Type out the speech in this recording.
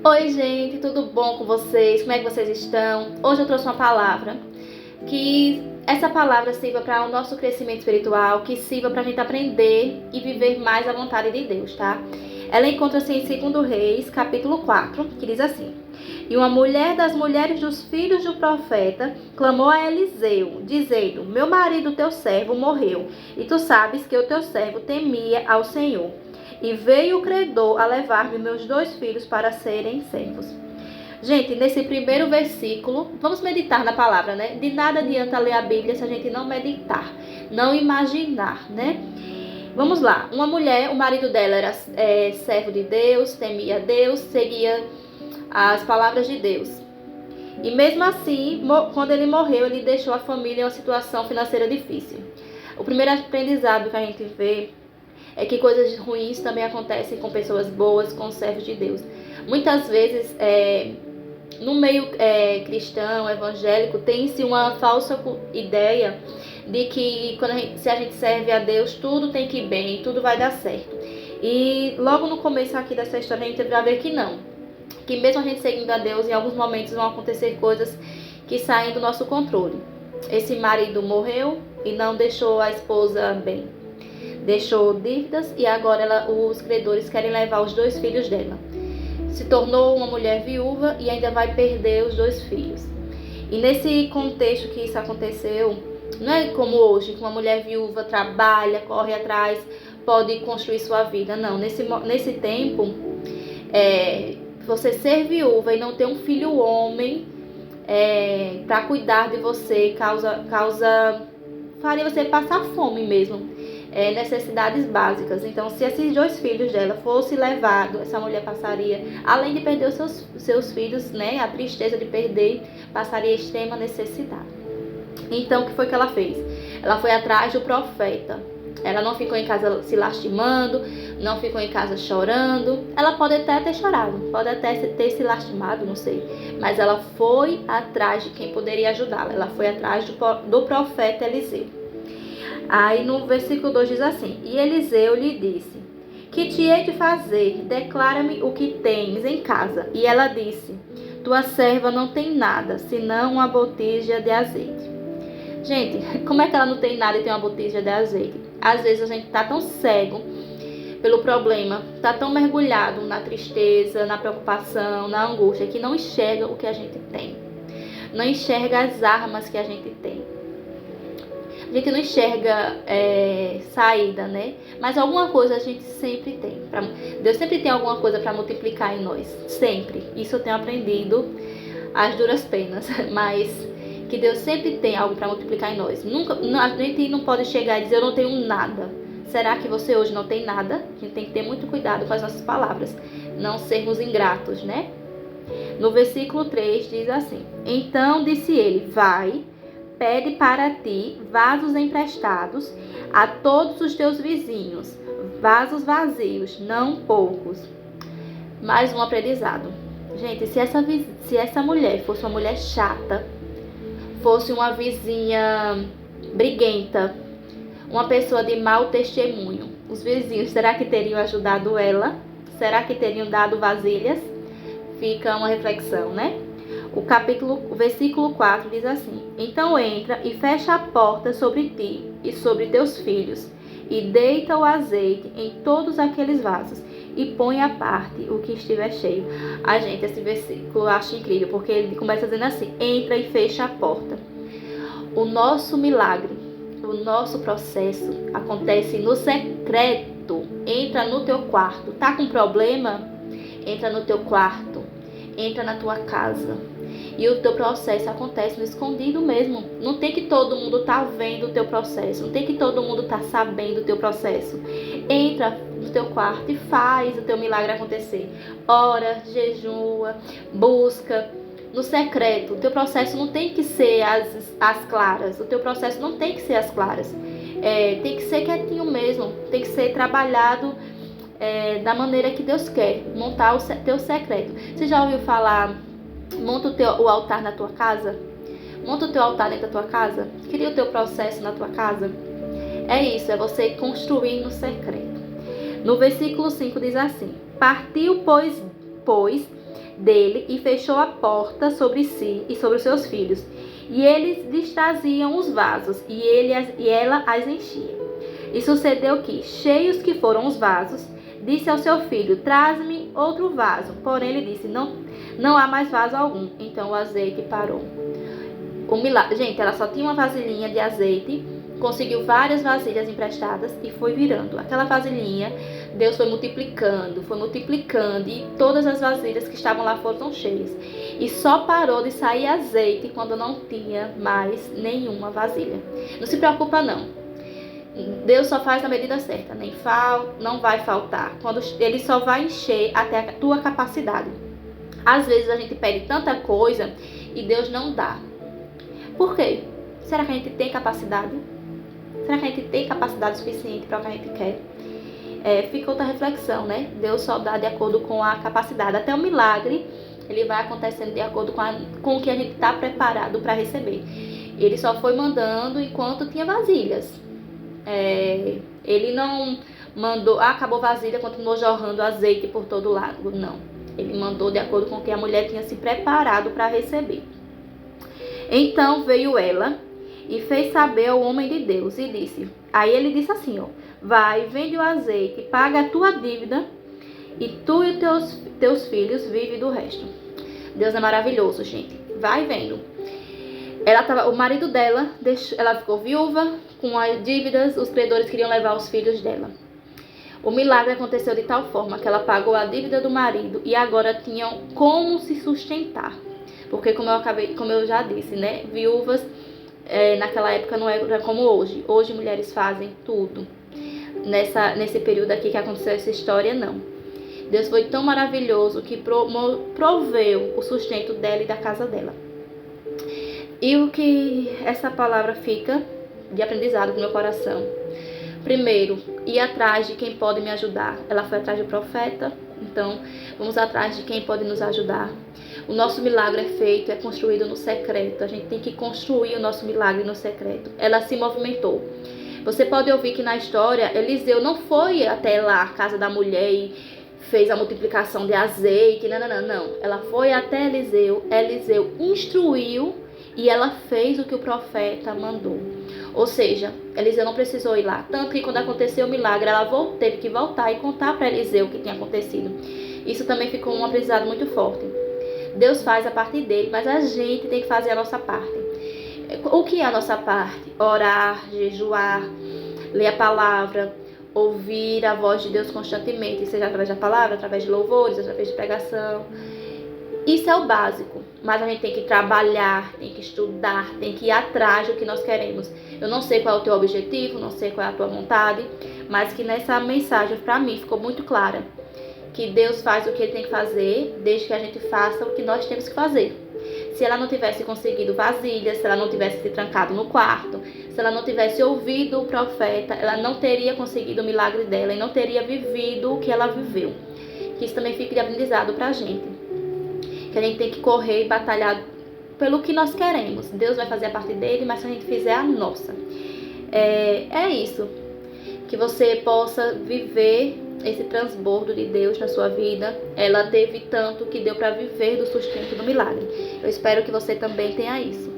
Oi, gente, tudo bom com vocês? Como é que vocês estão? Hoje eu trouxe uma palavra que essa palavra sirva para o nosso crescimento espiritual, que sirva para a gente aprender e viver mais a vontade de Deus, tá? Ela encontra-se em 2 Reis, capítulo 4, que diz assim: E uma mulher das mulheres dos filhos do profeta clamou a Eliseu, dizendo: Meu marido, teu servo, morreu, e tu sabes que o teu servo temia ao Senhor. E veio o credor a levar-me meus 2 filhos para serem servos. Gente, nesse primeiro versículo, vamos meditar na palavra, né? De nada adianta ler a Bíblia se a gente não meditar, não imaginar, né? Vamos lá. Uma mulher, o marido dela era servo de Deus, temia Deus, seguia as palavras de Deus. E mesmo assim, quando ele morreu, ele deixou a família em uma situação financeira difícil. O primeiro aprendizado que a gente vê é que coisas ruins também acontecem com pessoas boas, com servos de Deus. Muitas vezes, no meio cristão, evangélico, tem-se uma falsa ideia de que se a gente serve a Deus, tudo tem que ir bem, tudo vai dar certo. E logo no começo aqui dessa história, a gente vai ver que não. Que mesmo a gente seguindo a Deus, em alguns momentos vão acontecer coisas que saem do nosso controle. Esse marido morreu e não deixou a esposa bem. Deixou dívidas e agora os credores querem levar os 2 filhos dela. Se tornou uma mulher viúva e ainda vai perder os 2 filhos. E nesse contexto que isso aconteceu, não é como hoje, que uma mulher viúva trabalha, corre atrás, pode construir sua vida. Não, nesse tempo, você ser viúva e não ter um filho homem para cuidar de você faria você passar fome mesmo. Necessidades básicas. Então, se esses 2 filhos dela fossem levados, essa mulher passaria, além de perder os seus filhos, né, a tristeza de perder, passaria extrema necessidade. Então, o que foi que ela fez? Ela foi atrás do profeta. Ela não ficou em casa se lastimando, não ficou em casa chorando. Ela pode até ter chorado, pode até ter se lastimado, não sei. Mas ela foi atrás de quem poderia ajudá-la. Ela foi atrás do profeta Eliseu. Aí no versículo 2 diz assim: E Eliseu lhe disse: Que te hei de fazer? Declara-me o que tens em casa. E ela disse: Tua serva não tem nada, senão uma botija de azeite. Gente, como é que ela não tem nada e tem uma botija de azeite? Às vezes a gente tá tão cego pelo problema, tá tão mergulhado na tristeza, na preocupação, na angústia, que não enxerga o que a gente tem. Não enxerga as armas que a gente tem. A gente não enxerga saída, né? Mas alguma coisa a gente sempre tem. Deus sempre tem alguma coisa para multiplicar em nós. Sempre. Isso eu tenho aprendido às duras penas. Mas que Deus sempre tem algo para multiplicar em nós. A gente não pode chegar e dizer eu não tenho nada. Será que você hoje não tem nada? A gente tem que ter muito cuidado com as nossas palavras. Não sermos ingratos, né? No versículo 3 diz assim: Então disse ele: Vai, pede para ti vasos emprestados a todos os teus vizinhos, vasos vazios, não poucos. Mais um aprendizado. Gente, se essa mulher fosse uma mulher chata, fosse uma vizinha briguenta, uma pessoa de mau testemunho, os vizinhos, será que teriam ajudado ela? Será que teriam dado vasilhas? Fica uma reflexão, né? O versículo 4 diz assim: Então entra e fecha a porta sobre ti e sobre teus filhos, e deita o azeite em todos aqueles vasos, e põe à parte o que estiver cheio. Gente, esse versículo eu acho incrível, porque ele começa dizendo assim: entra e fecha a porta. O nosso milagre, o nosso processo acontece no secreto. Entra no teu quarto. Tá com problema? Entra no teu quarto. Entra na tua casa. E o teu processo acontece no escondido mesmo. Não tem que todo mundo tá vendo o teu processo. Não tem que todo mundo tá sabendo o teu processo. Entra no teu quarto e faz o teu milagre acontecer. Ora, jejua, busca. No secreto. O teu processo não tem que ser as claras. O teu processo não tem que ser as claras. Tem que ser quietinho mesmo. Tem que ser trabalhado da maneira que Deus quer. Montar o teu secreto. Você já ouviu falar... Monta o altar na tua casa? Monta o teu altar dentro da tua casa? Cria o teu processo na tua casa? É isso, é você construir no secreto. No versículo 5 diz assim: Partiu, pois, dele e fechou a porta sobre si e sobre os seus filhos. E eles lhes traziam os vasos, e ela as enchia. E sucedeu que, cheios que foram os vasos, disse ao seu filho: traze-me outro vaso. Porém ele disse: não há mais vaso algum. Então o azeite parou. O milagre, gente, ela só tinha uma vasilhinha de azeite, conseguiu várias vasilhas emprestadas e foi virando. Aquela vasilhinha, Deus foi multiplicando, e todas as vasilhas que estavam lá foram cheias. E só parou de sair azeite quando não tinha mais nenhuma vasilha. Não se preocupa não. Deus só faz na medida certa, não vai faltar. Ele só vai encher até a tua capacidade. Às vezes a gente pede tanta coisa e Deus não dá. Por quê? Será que a gente tem capacidade? Será que a gente tem capacidade suficiente para o que a gente quer? Fica outra reflexão, né? Deus só dá de acordo com a capacidade. Até o milagre, ele vai acontecendo de acordo com o que a gente está preparado para receber. Ele só foi mandando enquanto tinha vasilhas. Ele não mandou, acabou vasilha, continuou jorrando azeite por todo lado. Não. Ele mandou de acordo com o que a mulher tinha se preparado para receber. Então veio ela e fez saber ao homem de Deus e disse. Aí ele disse assim, vai, vende o azeite, paga a tua dívida e tu e teus filhos vivem do resto. Deus é maravilhoso, gente. Vai vendo. O marido dela, ela ficou viúva com as dívidas, os credores queriam levar os filhos dela. O milagre aconteceu de tal forma que ela pagou a dívida do marido e agora tinham como se sustentar. Porque como eu já disse, né, viúvas naquela época não era como hoje. Hoje mulheres fazem tudo. Nesse período aqui que aconteceu essa história, não. Deus foi tão maravilhoso que proveu o sustento dela e da casa dela. E o que essa palavra fica de aprendizado no meu coração? Primeiro, ir atrás de quem pode me ajudar. Ela foi atrás do profeta, então vamos atrás de quem pode nos ajudar. O nosso milagre é construído no secreto. A gente tem que construir o nosso milagre no secreto. Ela se movimentou. Você pode ouvir que na história, Eliseu não foi até lá, a casa da mulher, e fez a multiplicação de azeite. Não. Ela foi até Eliseu. Eliseu instruiu e ela fez o que o profeta mandou. Ou seja, Eliseu não precisou ir lá. Tanto que quando aconteceu o milagre, ela teve que voltar e contar para Eliseu o que tinha acontecido. Isso também ficou um aprendizado muito forte. Deus faz a parte dele, mas a gente tem que fazer a nossa parte. O que é a nossa parte? Orar, jejuar, ler a palavra, ouvir a voz de Deus constantemente, seja através da palavra, através de louvores, através de pregação. Isso é o básico, mas a gente tem que trabalhar, tem que estudar, tem que ir atrás do que nós queremos. Eu não sei qual é o teu objetivo, não sei qual é a tua vontade, mas que nessa mensagem para mim ficou muito clara. Que Deus faz o que Ele tem que fazer, desde que a gente faça o que nós temos que fazer. Se ela não tivesse conseguido vasilhas, se ela não tivesse se trancado no quarto, se ela não tivesse ouvido o profeta, ela não teria conseguido o milagre dela e não teria vivido o que ela viveu. Que isso também fique de aprendizado pra gente. Que a gente tem que correr e batalhar pelo que nós queremos. Deus vai fazer a parte dele, mas se a gente fizer a nossa. É isso. Que você possa viver esse transbordo de Deus na sua vida. Ela teve tanto que deu para viver do sustento do milagre. Eu espero que você também tenha isso.